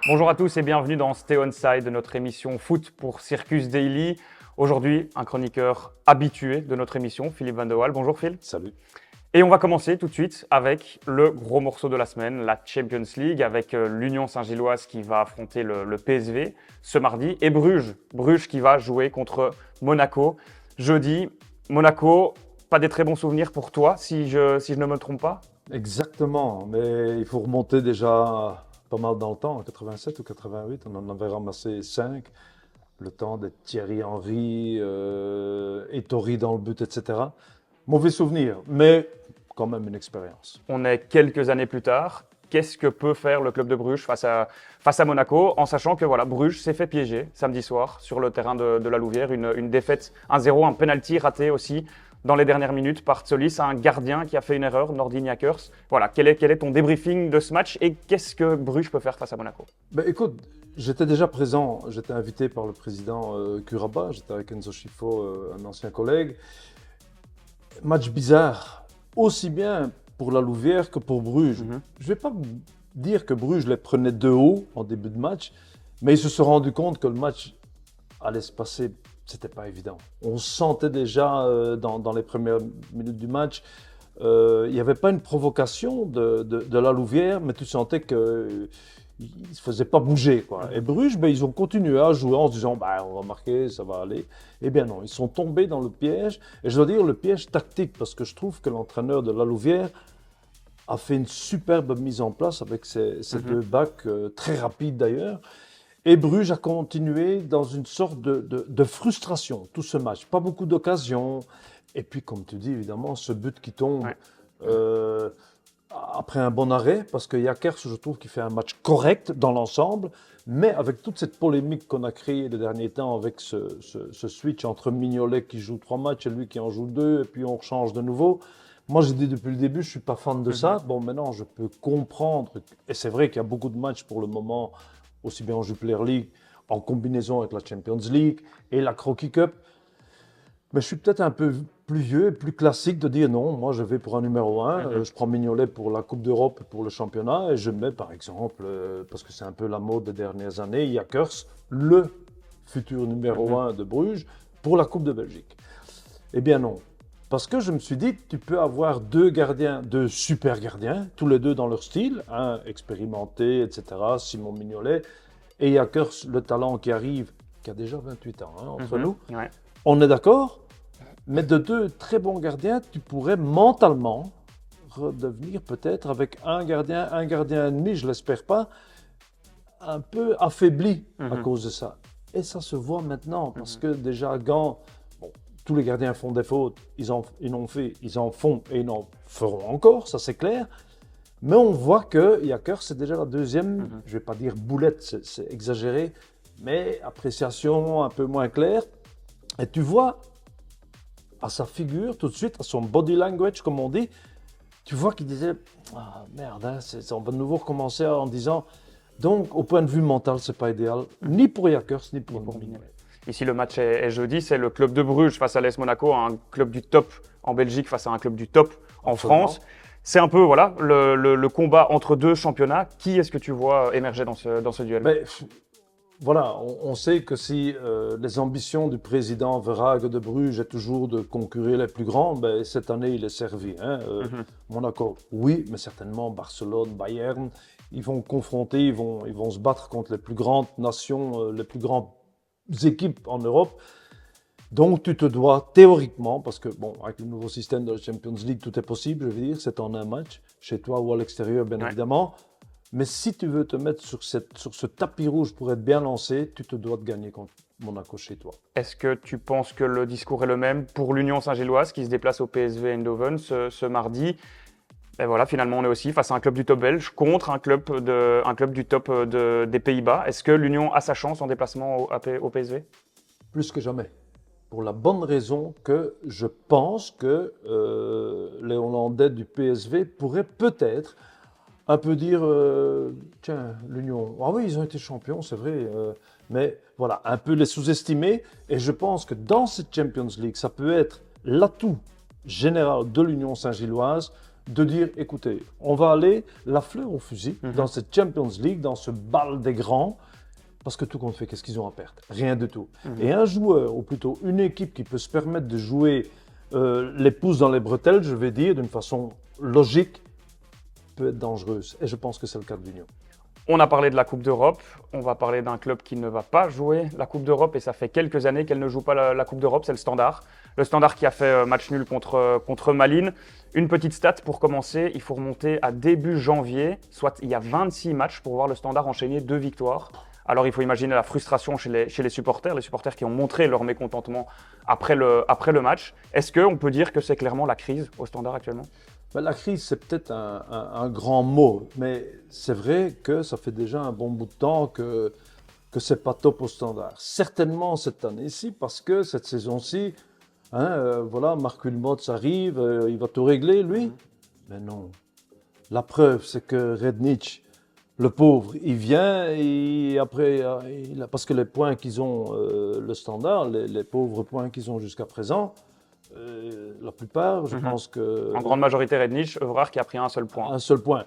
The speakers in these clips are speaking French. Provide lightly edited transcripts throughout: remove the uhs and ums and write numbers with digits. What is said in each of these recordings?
Bonjour à tous et bienvenue dans Stay On Side, notre émission foot pour Circus Daily. Aujourd'hui, un chroniqueur habitué de notre émission, Philippe Van de Waal. Bonjour Phil. Salut. Et on va commencer tout de suite avec le gros morceau de la semaine, la Champions League, avec l'Union Saint-Gilloise qui va affronter le PSV ce mardi et Bruges qui va jouer contre Monaco jeudi. Monaco, pas des très bons souvenirs pour toi, si je ne me trompe pas? Exactement, mais il faut remonter déjà pas mal dans le temps, en 87 ou 88, on en avait ramassé 5, le temps d'être Thierry Henry, Ettori dans le but, etc. Mauvais souvenir, mais quand même une expérience. On est quelques années plus tard. Qu'est-ce que peut faire le club de Bruges face à Monaco, en sachant que voilà, Bruges s'est fait piéger samedi soir sur le terrain de la Louvière, une défaite 1-0, un penalty raté aussi dans les dernières minutes par Tsolis, un gardien qui a fait une erreur, Nordin Jakers. Voilà, quel est ton débriefing de ce match et qu'est-ce que Bruges peut faire face à Monaco? Ben, écoute, j'étais déjà présent, j'étais invité par le président Kuraba, j'étais avec Enzo Schifo, un ancien collègue. Match bizarre, aussi bien pour la Louvière que pour Bruges. Je ne vais pas dire que Bruges les prenait de haut en début de match, mais ils se sont rendus compte que le match allait se passer, c'était pas évident. On sentait déjà dans les premières minutes du match, il n'y avait pas une provocation de la Louvière, mais tu sentais que ils ne se faisaient pas bouger, quoi. Et Bruges, ben, ils ont continué à jouer en se disant bah, on va marquer, ça va aller. Eh bien non, ils sont tombés dans le piège. Et je dois dire le piège tactique, parce que je trouve que l'entraîneur de la Louvière a fait une superbe mise en place avec ces deux backs, très rapides d'ailleurs. Et Bruges a continué dans une sorte de frustration, tout ce match. Pas beaucoup d'occasions. Et puis, comme tu dis, évidemment, ce but qui tombe après un bon arrêt, parce que Jakers, je trouve qu'il fait un match correct dans l'ensemble, mais avec toute cette polémique qu'on a créée les derniers temps avec ce switch entre Mignolet qui joue 3 matchs et lui qui en joue 2, et puis on change de nouveau. Moi, j'ai dit depuis le début, je ne suis pas fan de ça. Bon, maintenant, je peux comprendre, et c'est vrai qu'il y a beaucoup de matchs pour le moment, aussi bien en Jupiler League, en combinaison avec la Champions League et la Crocky Cup. Mais je suis peut-être un peu plus vieux et plus classique de dire non, moi je vais pour un numéro 1, je prends Mignolet pour la Coupe d'Europe et pour le championnat et je mets par exemple, parce que c'est un peu la mode des dernières années, Jakers, le futur numéro 1 de Bruges, pour la Coupe de Belgique. Eh bien non, parce que je me suis dit, tu peux avoir deux gardiens, deux super gardiens, tous les deux dans leur style, un expérimenté, etc., Simon Mignolet, et Jakers, le talent qui arrive, qui a déjà 28 ans entre nous. Ouais. On est d'accord? Mais de deux très bons gardiens, tu pourrais mentalement redevenir peut-être avec un gardien et demi, je ne l'espère pas, un peu affaibli à cause de ça. Et ça se voit maintenant, parce que déjà, Gant, bon, tous les gardiens font des fautes, ils en font et ils en feront encore, ça c'est clair. Mais on voit que Jakers, c'est déjà la deuxième, je ne vais pas dire boulette, c'est exagéré, mais appréciation un peu moins claire. Et tu vois, à sa figure, tout de suite, à son body language, comme on dit, tu vois qu'il disait ah, merde, hein, on va de nouveau recommencer en disant. Donc, au point de vue mental, c'est pas idéal, ni pour Jakers, ni pour Mignolet. Ici, le match est jeudi, c'est le club de Bruges face à l'AS Monaco, un club du top en Belgique face à un club du top en France. C'est un peu voilà, le combat entre deux championnats. Qui est-ce que tu vois émerger dans ce duel? Voilà, on sait que si les ambitions du président Verhaeghe de Bruges est toujours de concurrer les plus grands, ben, cette année il est servi. Monaco, oui, mais certainement Barcelone, Bayern, ils vont confronter, ils vont se battre contre les plus grandes nations, les plus grandes équipes en Europe. Donc tu te dois théoriquement, parce que bon, avec le nouveau système de la Champions League, tout est possible, je veux dire, c'est en un match, chez toi ou à l'extérieur bien évidemment. Mais si tu veux te mettre sur ce tapis rouge pour être bien lancé, tu te dois de gagner contre Monaco chez toi. Est-ce que tu penses que le discours est le même pour l'Union Saint-Gilloise qui se déplace au PSV Eindhoven ce mardi? Et voilà, finalement, on est aussi face à un club du top belge contre un club du top des Pays-Bas. Est-ce que l'Union a sa chance en déplacement au PSV? Plus que jamais. Pour la bonne raison que je pense que les Hollandais du PSV pourraient peut-être un peu dire, tiens, l'Union, ah oui, ils ont été champions, c'est vrai, mais voilà, un peu les sous-estimer. Et je pense que dans cette Champions League, ça peut être l'atout général de l'Union Saint-Gilloise de dire, écoutez, on va aller la fleur au fusil dans cette Champions League, dans ce bal des grands, parce que tout compte fait, qu'est-ce qu'ils ont à perdre? Rien du tout. Et un joueur, ou plutôt une équipe qui peut se permettre de jouer les pouces dans les bretelles, je vais dire, d'une façon logique, peut être dangereuse. Et je pense que c'est le cas de l'Union. On a parlé de la Coupe d'Europe, on va parler d'un club qui ne va pas jouer la Coupe d'Europe et ça fait quelques années qu'elle ne joue pas la Coupe d'Europe, c'est le Standard. Le Standard qui a fait match nul contre Malines. Une petite stat pour commencer, il faut remonter à début janvier, soit il y a 26 matchs pour voir le Standard enchaîner 2 victoires. Alors il faut imaginer la frustration chez les supporters qui ont montré leur mécontentement après le match. Est-ce qu'on peut dire que c'est clairement la crise au Standard actuellement ? La crise, c'est peut-être un grand mot, mais c'est vrai que ça fait déjà un bon bout de temps que c'est pas top au Standard. Certainement cette année-ci, parce que cette saison-ci, voilà, Marc Wilmots arrive, il va tout régler, lui. Mais non. La preuve, c'est que Rednic, le pauvre, il vient et après, parce que les points qu'ils ont, le Standard, les pauvres points qu'ils ont jusqu'à présent, la plupart, je pense que... En grande majorité, Rednic, Evrard qui a pris un seul point. Un seul point.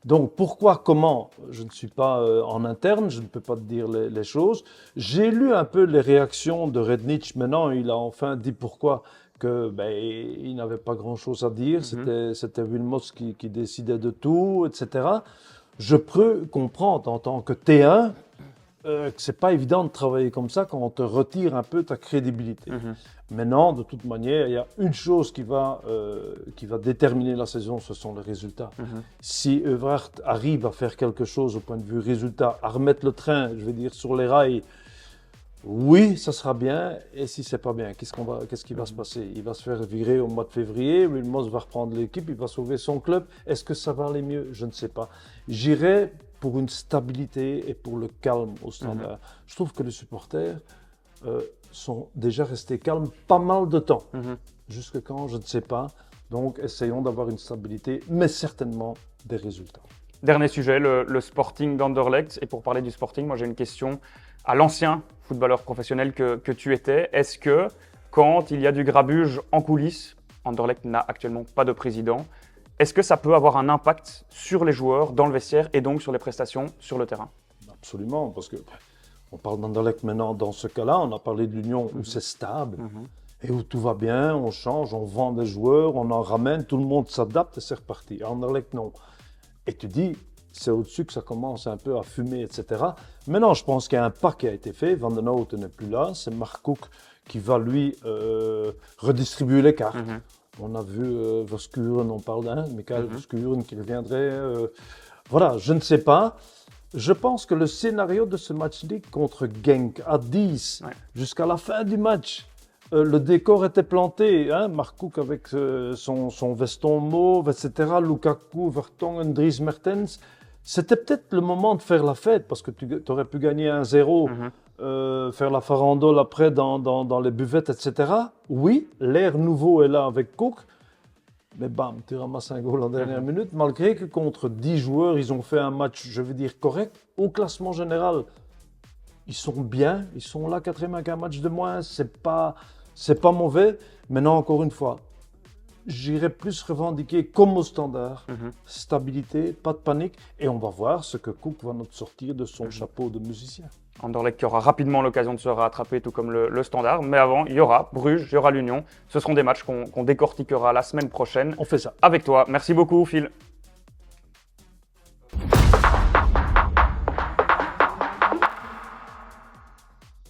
Donc, pourquoi, comment? Je ne suis pas en interne, je ne peux pas te dire les choses. J'ai lu un peu les réactions de Rednic. Maintenant, il a enfin dit pourquoi il n'avait pas grand-chose à dire. C'était Wilmots qui décidait de tout, etc. Je peux comprendre en tant que T1 que c'est pas évident de travailler comme ça quand on te retire un peu ta crédibilité. Maintenant, de toute manière, il y a une chose qui va déterminer la saison, ce sont les résultats. Si Evrard arrive à faire quelque chose au point de vue résultat, à remettre le train, je vais dire, sur les rails, oui, ça sera bien. Et si c'est pas bien, qu'est-ce qui va se passer? Il va se faire virer au mois de février, Wilmots va reprendre l'équipe, il va sauver son club. Est-ce que ça va aller mieux? Je ne sais pas. J'irai pour une stabilité et pour le calme au Standard. Je trouve que les supporters sont déjà restés calmes pas mal de temps. Jusque quand, je ne sais pas. Donc, essayons d'avoir une stabilité, mais certainement des résultats. Dernier sujet, le Sporting d'Anderlecht. Et pour parler du Sporting, moi j'ai une question à l'ancien footballeur professionnel que tu étais. Est-ce que quand il y a du grabuge en coulisses, Anderlecht n'a actuellement pas de président, est-ce que ça peut avoir un impact sur les joueurs dans le vestiaire et donc sur les prestations sur le terrain? Absolument, parce que on parle d'Anderlecht maintenant dans ce cas-là, on a parlé de l'Union où c'est stable et où tout va bien, on change, on vend des joueurs, on en ramène, tout le monde s'adapte et c'est reparti. Anderlecht, non. Et tu dis, c'est au-dessus que ça commence un peu à fumer, etc. Maintenant, je pense qu'il y a un pas qui a été fait, Van den Houten n'est plus là, c'est Mark Cook qui va lui redistribuer les cartes. On a vu Verschuren, on parle d'un, Michael Verschuren qui reviendrait. Voilà, je ne sais pas. Je pense que le scénario de ce match-là contre Genk à 10, jusqu'à la fin du match, le décor était planté. Mark Cook avec son veston mauve, etc. Lukaku, Vertonghen, Dries Mertens. C'était peut-être le moment de faire la fête parce que tu aurais pu gagner 1-0. Faire la farandole après dans les buvettes, etc. Oui, l'air nouveau est là avec Cook, mais bam, tu ramasses un goal en dernière minute, malgré que contre 10 joueurs, ils ont fait un match, je veux dire, correct. Au classement général, ils sont bien, ils sont là, 4e avec un match de moins, c'est pas mauvais. Maintenant, encore une fois, j'irais plus revendiquer comme au Standard, stabilité, pas de panique, et on va voir ce que Cook va nous sortir de son chapeau de musicien. Anderlecht qui aura rapidement l'occasion de se rattraper, tout comme le Standard. Mais avant, il y aura Bruges, il y aura l'Union. Ce seront des matchs qu'on décortiquera la semaine prochaine. On fait ça. Avec toi. Merci beaucoup, Phil.